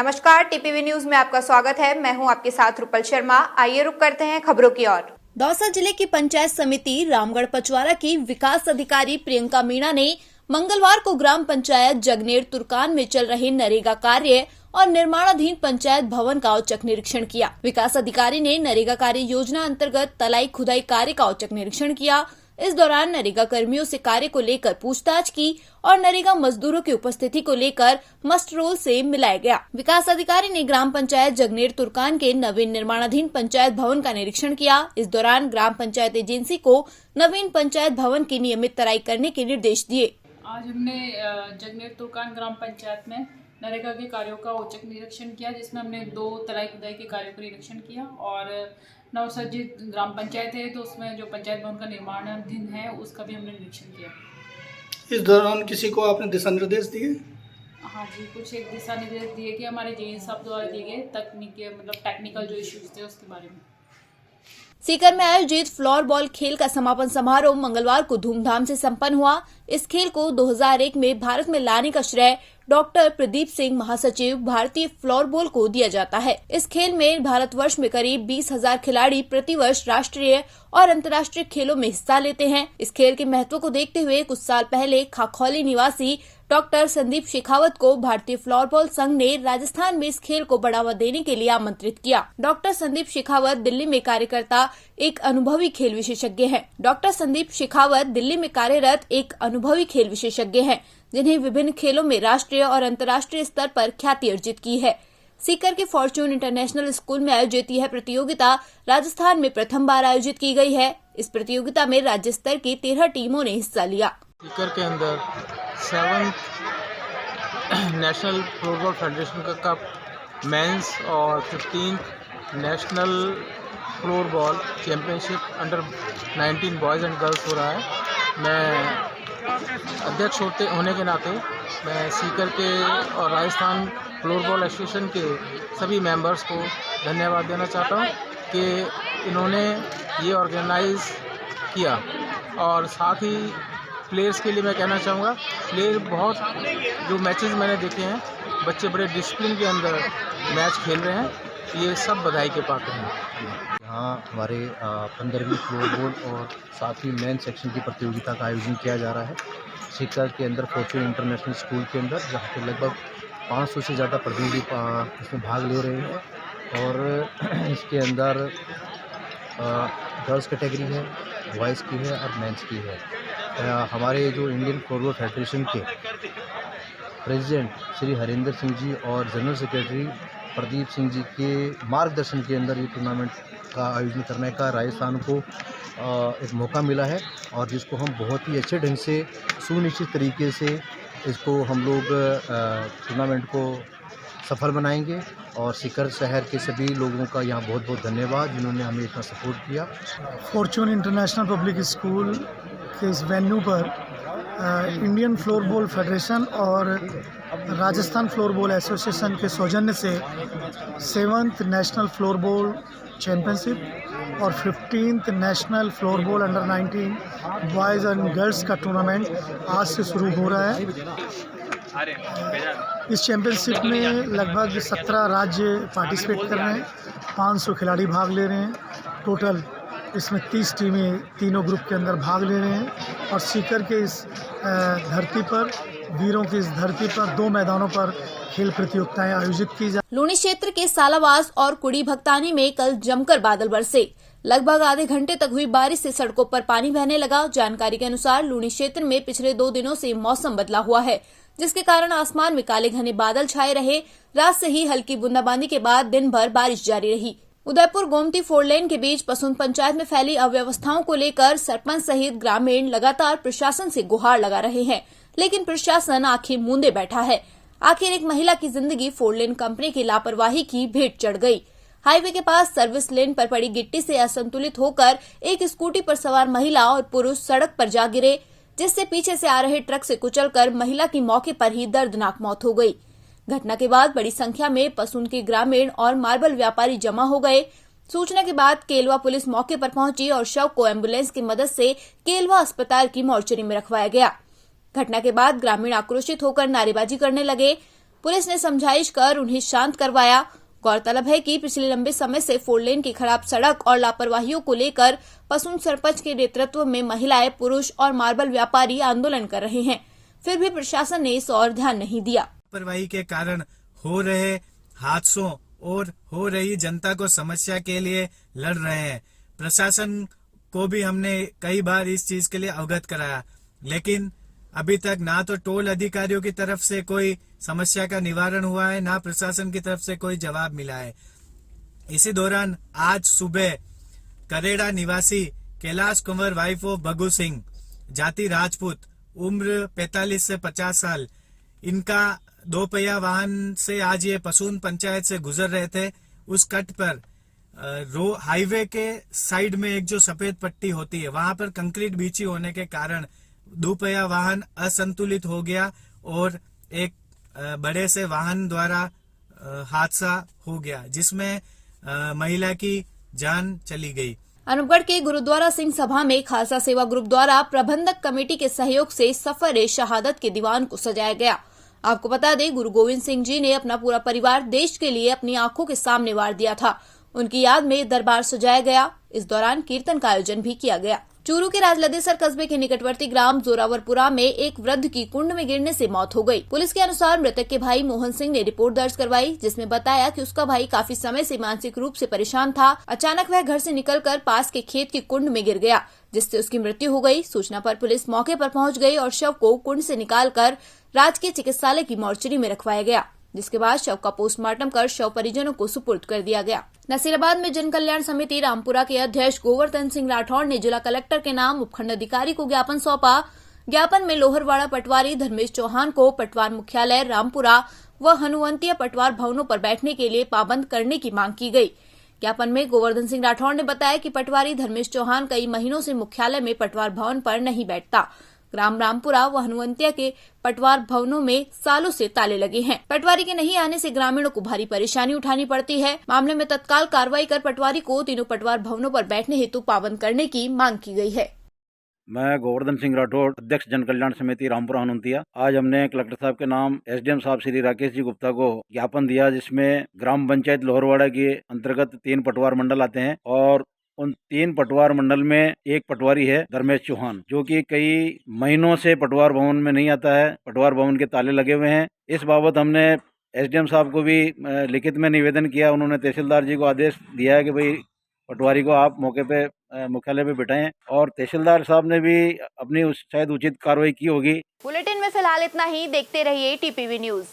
नमस्कार, TPV news में आपका स्वागत है। मैं हूं आपके साथ रुपल शर्मा। आइए रुक करते हैं खबरों की ओर। दौसा जिले की पंचायत समिति रामगढ़ पचवारा की विकास अधिकारी प्रियंका मीणा ने मंगलवार को ग्राम पंचायत जगनेर तुर्कान में चल रहे नरेगा कार्य और निर्माणाधीन पंचायत भवन का औचक निरीक्षण किया। विकास अधिकारी ने नरेगा कार्य योजना अंतर्गत तलाई खुदाई कार्य का औचक निरीक्षण किया। इस दौरान नरेगा कर्मियों से कार्य को लेकर पूछताछ की और नरेगा मजदूरों की उपस्थिति को लेकर मस्ट रोल से मिलाया गया। विकास अधिकारी ने ग्राम पंचायत जगनेर तुर्कान के नवीन निर्माणाधीन पंचायत भवन का निरीक्षण किया। इस दौरान ग्राम पंचायत एजेंसी को नवीन पंचायत भवन की नियमित तराई करने के निर्देश दिए। आज हमने जगनेर तुर्कान ग्राम पंचायत में नरेगा के कार्यों का औचक निरीक्षण किया, जिसमें हमने 2 तलाई खुदाई के कार्यों का निरीक्षण किया और नवसर्जित ग्राम पंचायत है तो उसमें जो पंचायत भवन का निर्माणाधीन है उसका भी हमने निरीक्षण किया। इस दौरान किसी को आपने दिशा निर्देश दिए? हाँ जी, कुछ एक दिशा निर्देश दिए कि हमारे जेईई साहब द्वारा दिए गए टेक्निकल जो इश्यूज थे उसके बारे में। सीकर में आयोजित फ्लोर बॉल खेल का समापन समारोह मंगलवार को धूमधाम से संपन्न हुआ। इस खेल को 2001 में भारत में लाने का श्रेय डॉक्टर प्रदीप सिंह, महासचिव, भारतीय फ्लोर बॉल को दिया जाता है। इस खेल में भारतवर्ष में करीब 20,000 खिलाड़ी प्रतिवर्ष राष्ट्रीय और अंतर्राष्ट्रीय खेलों में हिस्सा लेते हैं। इस खेल के महत्व को देखते हुए कुछ साल पहले खाखौली निवासी डॉक्टर संदीप शेखावत को भारतीय फ्लोरबॉल संघ ने राजस्थान में इस खेल को बढ़ावा देने के लिए आमंत्रित किया। डॉक्टर संदीप शेखावत दिल्ली में कार्यरत एक अनुभवी खेल विशेषज्ञ हैं, जिन्हें विभिन्न खेलों में राष्ट्रीय और अंतर्राष्ट्रीय स्तर पर ख्याति अर्जित की है। सीकर के फॉर्च्यून इंटरनेशनल स्कूल में आयोजित यह प्रतियोगिता राजस्थान में प्रथम बार आयोजित की गई है। इस प्रतियोगिता में राज्य स्तर की 13 टीमों ने हिस्सा लिया। सीकर के अंदर 7th नेशनल फ्लोरबॉल फेडरेशन का कप मेंस और 15th national floorball championship under 19 boys and girls हो रहा है। मैं अध्यक्ष होने के नाते मैं सीकर के और राजस्थान फ्लोरबॉल एसोसिएशन के सभी मेंबर्स को धन्यवाद देना चाहता हूं कि इन्होंने ये ऑर्गेनाइज़ किया। और साथ ही प्लेयर्स के लिए मैं कहना चाहूँगा, प्लेयर बहुत जो मैचेस मैंने देखे हैं, बच्चे बड़े डिसिप्लिन के अंदर मैच खेल रहे हैं, ये सब बधाई के पात्र हैं। यहाँ हमारे 15वीं फ्लोरबॉल और साथ ही मेन सेक्शन की प्रतियोगिता का आयोजन किया जा रहा है सीकर के अंदर फॉर्च्यून इंटरनेशनल स्कूल के अंदर, जहाँ पे लगभग 500 से ज़्यादा प्रतियोगी इसमें भाग ले रहे हैं। और इसके अंदर गर्ल्स कैटेगरी है, बॉयज़ की है और मेंस की है। हमारे जो इंडियन फ्लोरबॉल फेडरेशन के प्रेसिडेंट श्री हरिंदर सिंह जी और जनरल सेक्रेटरी प्रदीप सिंह जी के मार्गदर्शन के अंदर ये टूर्नामेंट का आयोजन करने का राजस्थान को एक मौका मिला है, और जिसको हम बहुत ही अच्छे ढंग से सुनिश्चित तरीके से इसको हम लोग टूर्नामेंट को सफल बनाएंगे। और सीकर शहर के सभी लोगों का यहाँ बहुत बहुत धन्यवाद, जिन्होंने हमें इतना सपोर्ट किया। फॉर्च्यून इंटरनेशनल पब्लिक स्कूल के इस वेन्यू पर इंडियन फ्लोरबॉल फेडरेशन और राजस्थान फ्लोरबॉल एसोसिएशन के सौजन्य से 7th नेशनल फ्लोरबॉल चैम्पियनशिप और 15th national floorball under 19 boys and girls का टूर्नामेंट आज से शुरू हो रहा है। इस चैम्पियनशिप में लगभग 17 राज्य पार्टिसिपेट कर रहे हैं, 500 खिलाड़ी भाग ले रहे हैं। टोटल इसमें 30 टीमें तीनों ग्रुप के अंदर भाग ले रहे हैं। और सीकर के इस धरती पर, वीरों की इस धरती पर 2 मैदानों पर खेल प्रतियोगिताएं आयोजित की जा। लूणी क्षेत्र के सालावास और कुड़ी भक्तानी में कल जमकर बादल बरसे। लगभग आधे घंटे तक हुई बारिश से सड़कों पर पानी बहने लगा। जानकारी के अनुसार लूणी क्षेत्र में पिछले 2 दिनों से मौसम बदला हुआ है, जिसके कारण आसमान में काले घने बादल छाए रहे। रात से ही हल्की बूंदाबांदी के बाद दिन भर बारिश जारी रही। उदयपुर गोमती 4 लेन के बीच पसुन पंचायत में फैली अव्यवस्थाओं को लेकर सरपंच सहित ग्रामीण लगातार प्रशासन से गुहार लगा रहे हैं, लेकिन प्रशासन आंखें मूंदे बैठा है। आखिर एक महिला की जिंदगी 4 लेन कंपनी की लापरवाही की भेंट चढ़ गई। हाईवे के पास सर्विस लेन पर पड़ी गिट्टी से असंतुलित होकर एक स्कूटी पर सवार महिला और पुरुष सड़क पर जा गिरे, जिससे पीछे से आ रहे ट्रक से कुचलकर महिला की मौके पर ही दर्दनाक मौत हो गई। घटना के बाद बड़ी संख्या में पसुन के ग्रामीण और मार्बल व्यापारी जमा हो गए। सूचना के बाद केलवा पुलिस मौके पर पहुंची और शव को एम्बुलेंस की मदद से केलवा अस्पताल की मोर्चरी में रखवाया गया। घटना के बाद ग्रामीण आक्रोशित होकर नारेबाजी करने लगे। पुलिस ने समझाइश कर उन्हें शांत करवाया। गौरतलब है कि पिछले लंबे समय से 4 लेन की खराब सड़क और लापरवाहियों को लेकर पसून सरपंच के नेतृत्व में महिलाएं, पुरुष और मार्बल व्यापारी आंदोलन कर रहे हैं। फिर भी प्रशासन ने इस ओर ध्यान नहीं दिया। लापरवाही के कारण हो रहे हादसों और हो रही जनता को समस्या के लिए लड़ रहे हैं। प्रशासन को भी हमने कई बार इस चीज के लिए अवगत कराया, लेकिन अभी तक ना तो टोल अधिकारियों की तरफ से कोई समस्या का निवारण हुआ है, ना प्रशासन की तरफ से कोई जवाब मिला है। इसी दौरान आज सुबह करेड़ा निवासी कैलाश कुंवर वाइफ ऑफ भगू सिंह, जाति राजपूत, उम्र 45 से 50 साल, इनका 2 पहिया वाहन से आज ये पसून पंचायत से गुजर रहे थे। उस कट पर हाईवे के साइड में एक जो सफेद पट्टी होती है, वहां पर कंक्रीट बिछी होने के कारण 2 पहिया वाहन असंतुलित हो गया और एक बड़े से वाहन द्वारा हादसा हो गया, जिसमें महिला की जान चली गई। अनूपगढ़ के गुरुद्वारा सिंह सभा में खालसा सेवा ग्रुप द्वारा प्रबंधक कमेटी के सहयोग से सफर शहादत के दीवान को सजाया गया। आपको बता दें, गुरु गोविंद सिंह जी ने अपना पूरा परिवार देश के लिए अपनी आंखों के सामने वार दिया था। उनकी याद में दरबार सजाया गया। इस दौरान कीर्तन का आयोजन भी किया गया। चूरू के राजलदेसर कस्बे के निकटवर्ती ग्राम जोरावरपुरा में एक वृद्ध की कुंड में गिरने से मौत हो गई। पुलिस के अनुसार मृतक के भाई मोहन सिंह ने रिपोर्ट दर्ज करवाई, जिसमें बताया कि उसका भाई काफी समय से मानसिक रूप से परेशान था। अचानक वह घर से निकलकर पास के खेत की कुंड में गिर गया, जिससे उसकी मृत्यु हो गई। सूचना पर पुलिस मौके पर पहुंच गई और शव को कुंड से निकालकर राजकीय चिकित्सालय की मोर्चरी में रखवाया गया, जिसके बाद शव का पोस्टमार्टम कर शव परिजनों को सुपुर्द कर दिया गया। नसीराबाद में जन कल्याण समिति रामपुरा के अध्यक्ष गोवर्धन सिंह राठौड़ ने जिला कलेक्टर के नाम उपखंड अधिकारी को ज्ञापन सौंपा। ज्ञापन में लोहरवाड़ा पटवारी धर्मेश चौहान को पटवार मुख्यालय रामपुरा व हनुवंतिया पटवार भवनों पर बैठने के लिए पाबंद करने की मांग की गई। ज्ञापन में गोवर्धन सिंह राठौड़ ने बताया कि पटवारी धर्मेश चौहान कई महीनों से मुख्यालय में पटवार भवन पर नहीं बैठता। ग्राम रामपुरा व हनुवंतिया के पटवार भवनों में सालों से ताले लगे हैं। पटवारी के नहीं आने से ग्रामीणों को भारी परेशानी उठानी पड़ती है। मामले में तत्काल कार्रवाई कर पटवारी को तीनों पटवार भवनों पर बैठने हेतु पाबंद करने की मांग की गई है। मैं गोवर्धन सिंह राठौड़, अध्यक्ष जन कल्याण समिति रामपुरा हनुवंतिया। आज हमने कलेक्टर साहब के नाम एसडीएम साहब श्री राकेश जी गुप्ता को ज्ञापन दिया, जिसमें ग्राम पंचायत लोहरवाड़ा के अंतर्गत 3 पटवार मंडल आते हैं और उन 3 पटवार मंडल में एक पटवारी है धर्मेश चौहान, जो कि कई महीनों से पटवार भवन में नहीं आता है। पटवार भवन के ताले लगे हुए हैं। इस बाबत हमने एसडीएम साहब को भी लिखित में निवेदन किया। उन्होंने तहसीलदार जी को आदेश दिया है कि भाई पटवारी को आप मौके पे मुख्यालय पे बिठाएं, और तहसीलदार साहब ने भी अपनी शायद उचित कार्रवाई की होगी। बुलेटिन में फिलहाल इतना ही। देखते रहिए टीपीवी न्यूज।